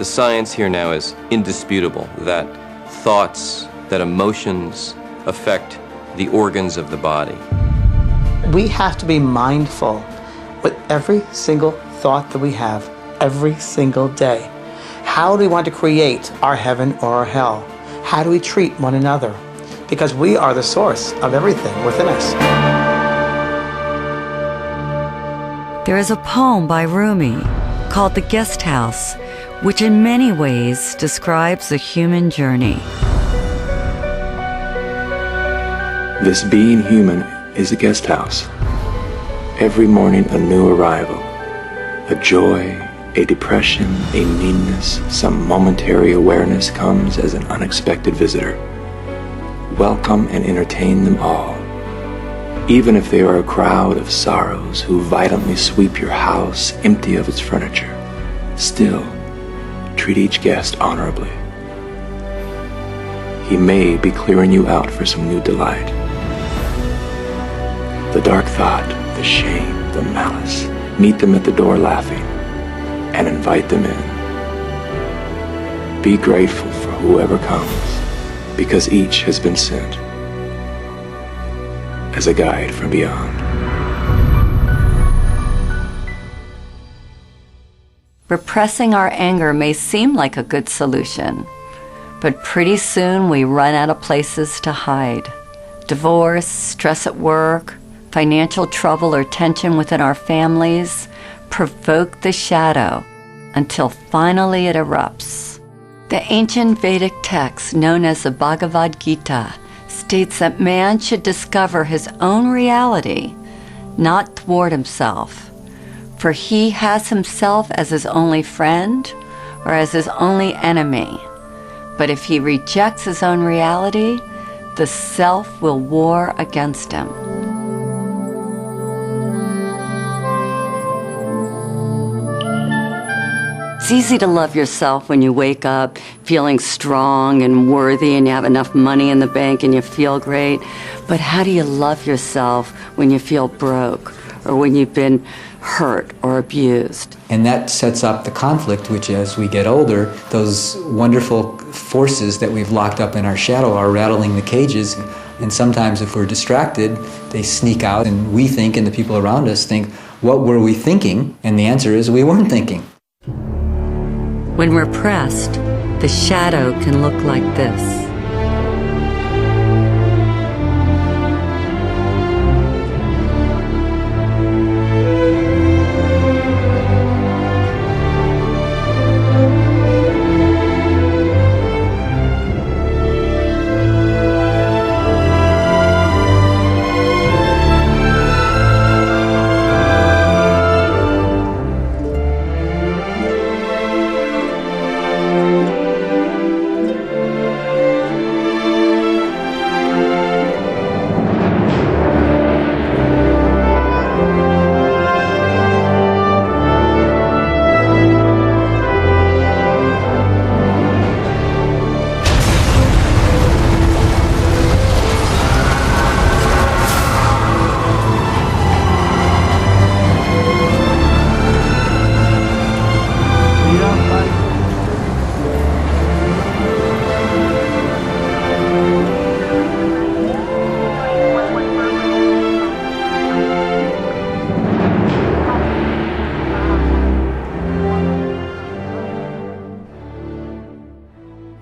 The science here now is indisputable that thoughts, that emotions affect the organs of the body. We have to be mindful with every single thought that we have every single day. How do we want to create our heaven or our hell? How do we treat one another? Because we are the source of everything within us. There is a poem by Rumi called The Guest House, which in many ways describes the human journey. This being human is a guest house. Every morning a new arrival, a joy, a depression, a meanness, some momentary awareness comes as an unexpected visitor. Welcome and entertain them all. Even if they are a crowd of sorrows who violently sweep your house empty of its furniture, still treat each guest honorably. He may be clearing you out for some new delight. The dark thought, the shame, the malice, meet them at the door laughing and invite them in. Be grateful for whoever comes, because each has been sent as a guide from beyond. Repressing our anger may seem like a good solution, but pretty soon we run out of places to hide. Divorce, stress at work, financial trouble or tension within our families provoke the shadow until finally it erupts. The ancient Vedic text known as the Bhagavad Gita states that man should discover his own reality, not thwart himself. For he has himself as his only friend or as his only enemy. But if he rejects his own reality, the self will war against him. It's easy to love yourself when you wake up feeling strong and worthy and you have enough money in the bank and you feel great. But how do you love yourself when you feel broke or when you've been hurt or abused? And that sets up the conflict, which as we get older, those wonderful forces that we've locked up in our shadow are rattling the cages. And sometimes if we're distracted, they sneak out and we think, and the people around us think, what were we thinking? And the answer is we weren't thinking. When we're pressed, the shadow can look like this.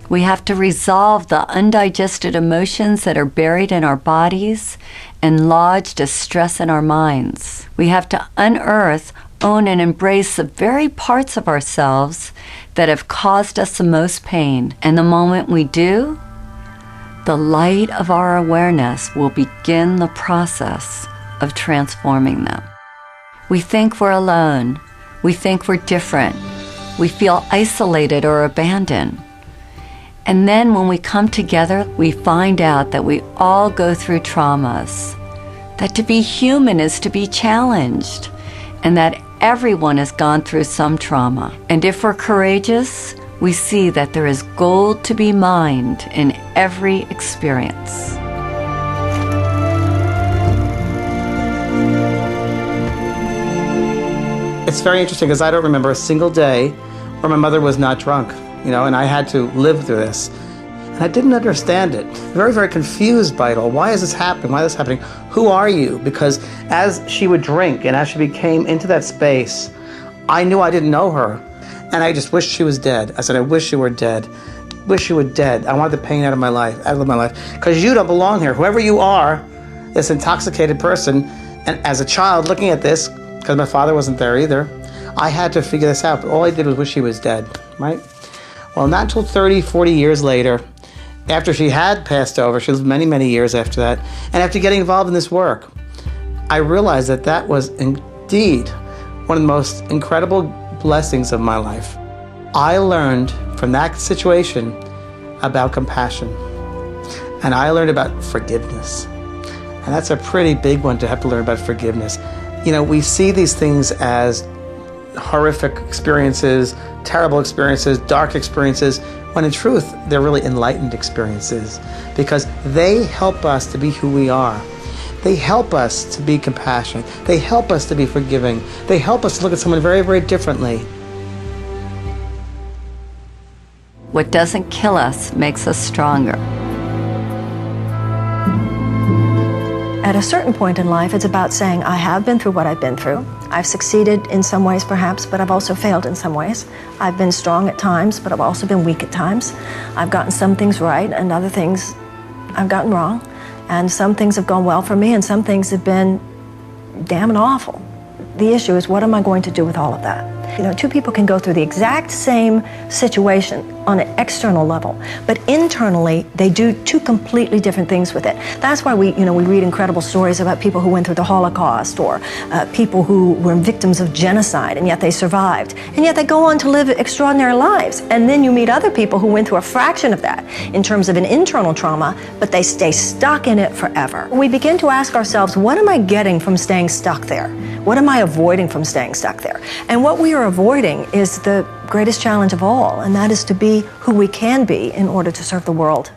We have to resolve the undigested emotions that are buried in our bodies and lodged as stress in our minds. We have to unearth, own, and embrace the very parts of ourselves that have caused us the most pain. And the moment we do, the light of our awareness will begin the process of transforming them. We think we're alone. We think we're different. We feel isolated or abandoned. And then when we come together, we find out that we all go through traumas, that to be human is to be challenged, and that everyone has gone through some trauma. And if we're courageous, we see that there is gold to be mined in every experience. It's very interesting because I don't remember a single day where my mother was not drunk, and I had to live through this. And I didn't understand it. Very, very confused by it all. Why is this happening? Why is this happening? Who are you? Because as she would drink and as she became into that space, I knew I didn't know her. And I just wished she was dead. I said, I wish you were dead. Wish you were dead. I want the pain out of my life, because you don't belong here. Whoever you are, this intoxicated person, and as a child looking at this, because my father wasn't there either, I had to figure this out. But all I did was wish she was dead, right? Well, not until 30, 40 years later, after she had passed over, she lived many, many years after that, and after getting involved in this work, I realized that that was indeed one of the most incredible blessings of my life. I learned from that situation about compassion, and I learned about forgiveness. And that's a pretty big one, to have to learn about forgiveness. We see these things as horrific experiences, terrible experiences, dark experiences, when in truth, they're really enlightened experiences, because they help us to be who we are. They help us to be compassionate. They help us to be forgiving. They help us to look at someone very, very differently. What doesn't kill us makes us stronger. At a certain point in life, it's about saying, I have been through what I've been through. I've succeeded in some ways, perhaps, but I've also failed in some ways. I've been strong at times, but I've also been weak at times. I've gotten some things right, and other things I've gotten wrong. And some things have gone well for me, and some things have been damn awful. The issue is, what am I going to do with all of that? Two people can go through the exact same situation on an external level, but internally they do two completely different things with it. That's why we read incredible stories about people who went through the Holocaust, or people who were victims of genocide and yet they survived, and yet they go on to live extraordinary lives. And then you meet other people who went through a fraction of that in terms of an internal trauma, but they stay stuck in it forever. We begin to ask ourselves, what am I getting from staying stuck there? What am I avoiding from staying stuck there? And what we are avoiding is the greatest challenge of all, and that is to be who we can be in order to serve the world.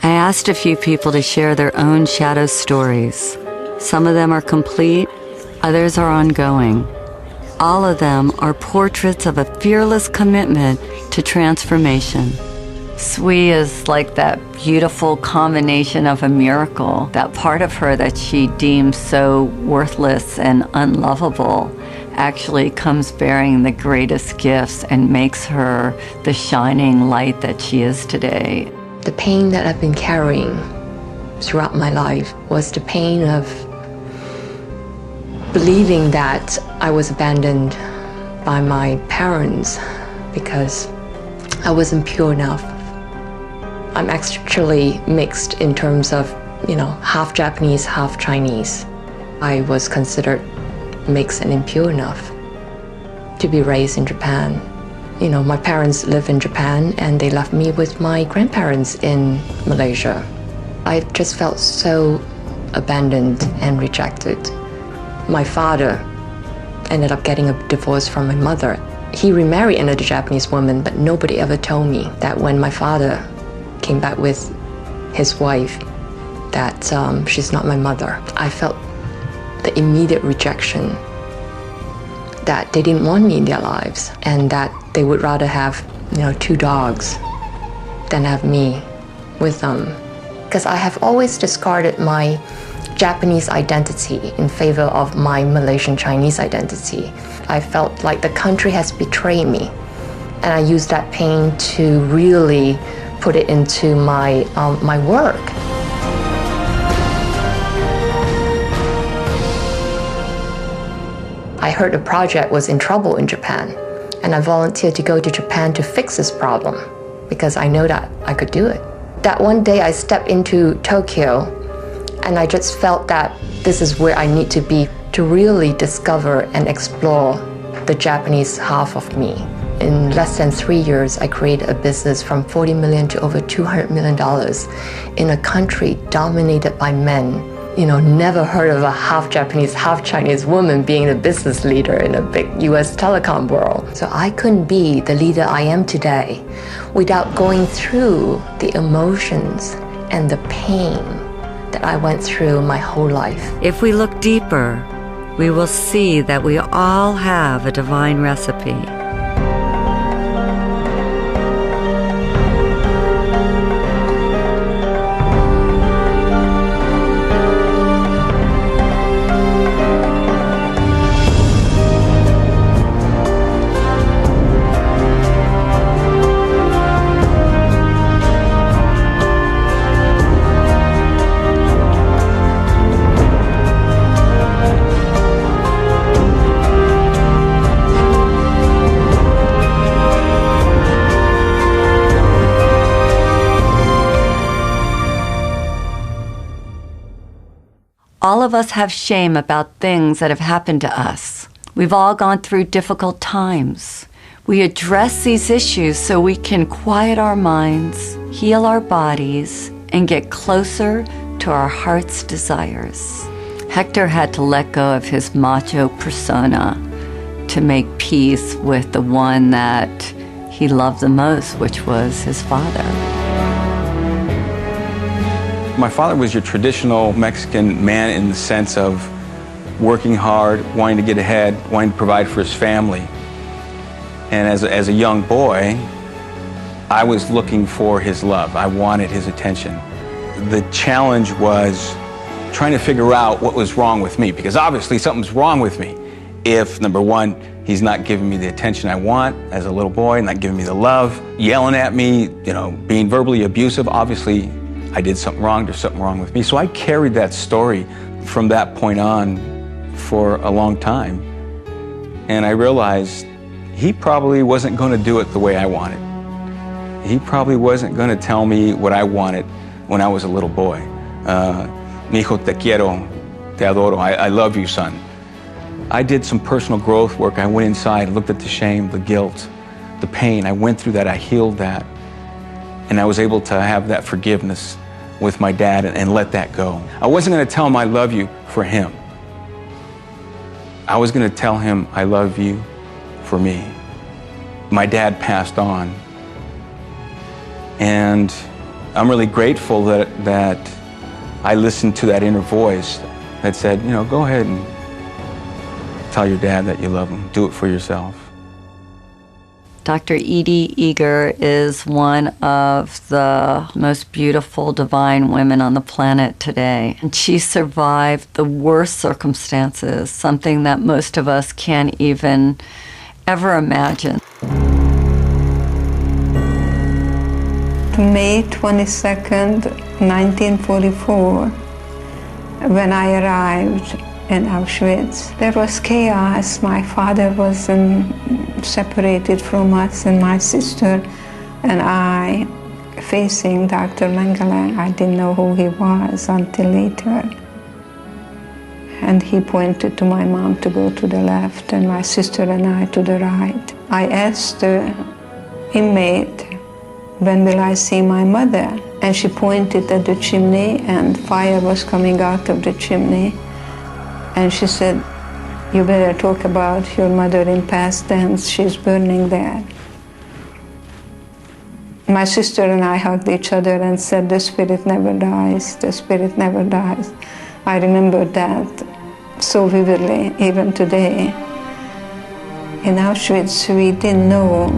I asked a few people to share their own shadow stories. Some of them are complete, others are ongoing. All of them are portraits of a fearless commitment to transformation. Sui is like that beautiful combination of a miracle. That part of her that she deems so worthless and unlovable actually comes bearing the greatest gifts and makes her the shining light that she is today. The pain that I've been carrying throughout my life was the pain of believing that I was abandoned by my parents because I wasn't pure enough. I'm actually mixed in terms of, half Japanese, half Chinese. I was considered mixed and impure enough to be raised in Japan. My parents live in Japan and they left me with my grandparents in Malaysia. I just felt so abandoned and rejected. My father ended up getting a divorce from my mother. He remarried another Japanese woman, but nobody ever told me that when my father came back with his wife, that she's not my mother. I felt the immediate rejection, that they didn't want me in their lives, and that they would rather have, 2 dogs than have me with them. Because I have always discarded my Japanese identity in favor of my Malaysian Chinese identity. I felt like the country has betrayed me, and I used that pain to really put it into my work. I heard a project was in trouble in Japan, and I volunteered to go to Japan to fix this problem because I know that I could do it. That one day I stepped into Tokyo and I just felt that this is where I need to be to really discover and explore the Japanese half of me. In less than 3 years, I created a business from $40 million to over $200 million in a country dominated by men. Never heard of a half Japanese, half Chinese woman being a business leader in a big US telecom world. So I couldn't be the leader I am today without going through the emotions and the pain that I went through my whole life. If we look deeper, we will see that we all have a divine recipe. All of us have shame about things that have happened to us. We've all gone through difficult times. We address these issues so we can quiet our minds, heal our bodies, and get closer to our heart's desires. Hector had to let go of his macho persona to make peace with the one that he loved the most, which was his father. My father was your traditional Mexican man in the sense of working hard, wanting to get ahead, wanting to provide for his family. And as a young boy, I was looking for his love. I wanted his attention. The challenge was trying to figure out what was wrong with me, because obviously something's wrong with me. If, number one, he's not giving me the attention I want as a little boy, not giving me the love, yelling at me, being verbally abusive, obviously I did something wrong, there's something wrong with me. So I carried that story from that point on for a long time. And I realized he probably wasn't going to do it the way I wanted. He probably wasn't going to tell me what I wanted when I was a little boy. Mi hijo, te quiero, te adoro, I love you, son. I did some personal growth work. I went inside, looked at the shame, the guilt, the pain. I went through that, I healed that. And I was able to have that forgiveness with my dad and let that go. I wasn't going to tell him I love you for him. I was going to tell him I love you for me. My dad passed on. And I'm really grateful that I listened to that inner voice that said, go ahead and tell your dad that you love him. Do it for yourself. Dr. Edie Eger is one of the most beautiful divine women on the planet today. And she survived the worst circumstances, something that most of us can't even ever imagine. May 22nd, 1944, when I arrived in Auschwitz, there was chaos. My father was separated from us, and my sister and I facing Dr. Mengele. I didn't know who he was until later. And he pointed to my mom to go to the left and my sister and I to the right. I asked the inmate, when will I see my mother? And she pointed at the chimney, and fire was coming out of the chimney. And she said, you better talk about your mother in past tense, she's burning there. My sister and I hugged each other and said, the spirit never dies, the spirit never dies. I remember that so vividly, even today. In Auschwitz, we didn't know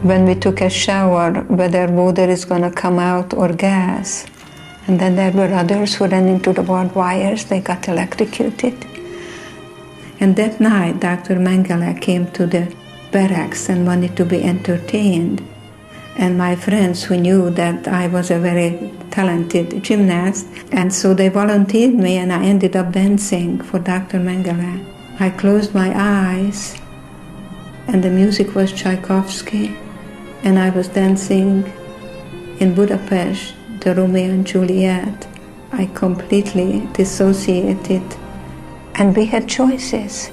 when we took a shower whether water is going to come out or gas. And then there were others who ran into the barbed wires, they got electrocuted. And that night, Dr. Mengele came to the barracks and wanted to be entertained. And my friends who knew that I was a very talented gymnast, and so they volunteered me, and I ended up dancing for Dr. Mengele. I closed my eyes, and the music was Tchaikovsky, and I was dancing in Budapest, the Romeo and Juliet. I completely dissociated, and we had choices.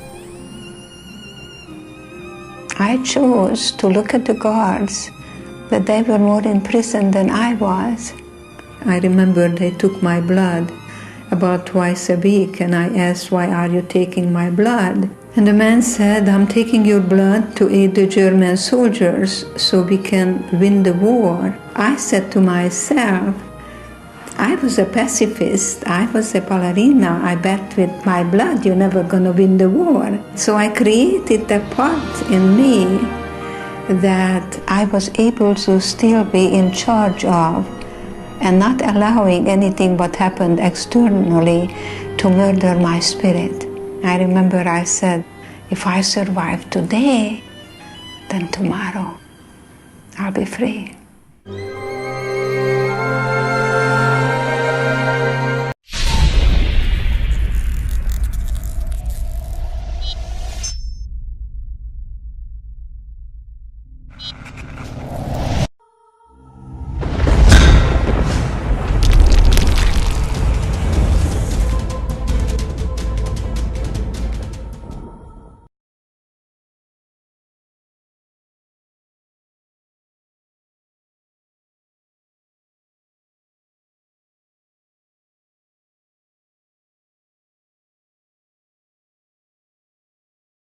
I chose to look at the guards, that they were more in prison than I was. I remember they took my blood about twice a week, and I asked, why are you taking my blood? And the man said, I'm taking your blood to aid the German soldiers so we can win the war. I said to myself, I was a pacifist, I was a ballerina, I bet with my blood you're never gonna win the war. So I created a part in me that I was able to still be in charge of and not allowing anything what happened externally to murder my spirit. I remember I said, if I survive today, then tomorrow I'll be free.